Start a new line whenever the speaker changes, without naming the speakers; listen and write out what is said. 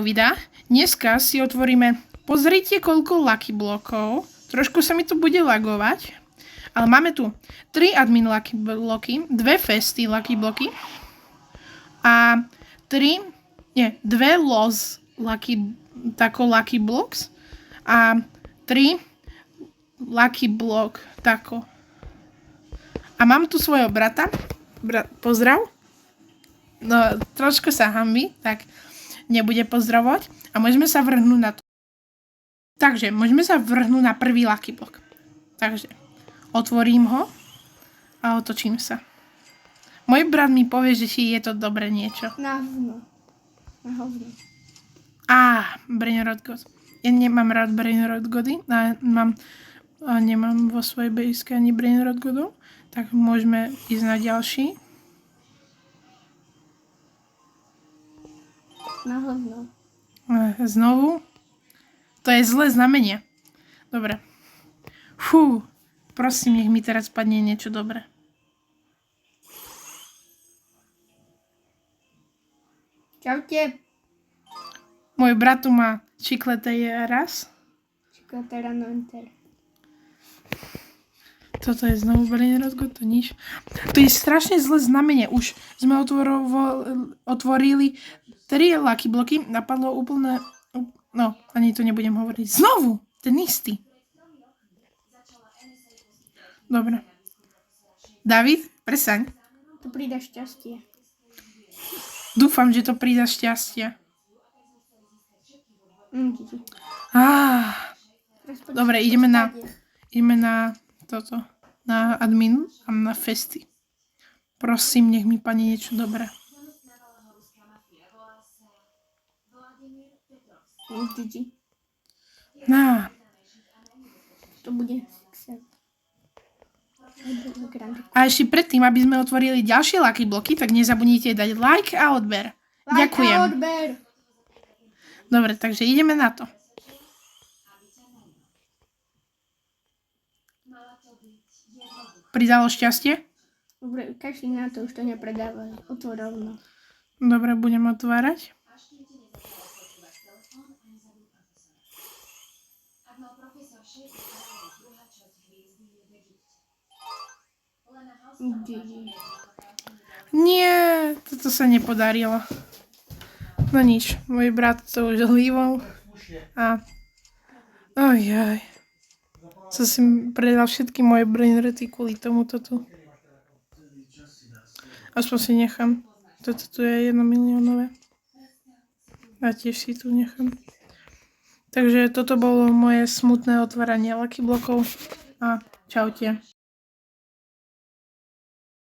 videa. Dneska si otvoríme, pozrite koľko Lucky blokov. Trošku sa mi to bude lagovať, ale máme tu 3 admin Lucky bloky, 2 festy Lucky bloky a 2 loss Lucky blocks a 3 Lucky block tako. A mám tu svojho brata. Pozdrav. No, trošku sa hanbí, tak nebude pozdravovať. A môžeme sa vrhnúť na to. Takže, môžeme sa vrhnúť na prvý Lucky block. Takže, otvorím ho a otočím sa. Môj brat mi povie, že či je to dobré niečo.
Na hovno.
Brain Rot God. Ja nemám rád Brain Rot Gody. Nemám vo svojej bejske ani Brain Rot Godov. Tak môžeme ísť na ďalší.
Na hovno.
Znovu. To je zlé znamenie. Dobre. Prosím, nech mi teraz padne niečo dobré.
Čaute.
Môj brat tu má čikleté raz.
Čikleté rano enter.
Toto je znovu Brain Rot God, to nič. To je strašne zlé znamenie. Už sme otvorili 3 Lucky bloky. Napadlo úplne... No, ani to nebudem hovoriť. Znovu! Ten istý. Dobre. David, prestaň.
To prída šťastie.
Dúfam, že to prída šťastie. Dobre, ideme na toto. Na admin a na festy. Prosím, nech mi padne niečo dobré.
To bude
a ešte predtým, aby sme otvorili ďalšie Lucky bloky, tak nezabudnite dať like a odber. Ďakujem.
A odber.
Dobre, takže ideme na to. Pridalo šťastie?
Dobre, kašli na to, už to nepredávajú. Otvor rovno.
Dobre, budem otvárať. Nie, toto sa nepodarilo. No nič, môj brat to už hlíval. Ojaj. Som si predal všetky moje brainroty kvôli tomuto tu. Aspoň si nechám. Toto tu je 1 miliónové. A tiež si tu nechám. Takže toto bolo moje smutné otváranie Lucky blokov. A čaute.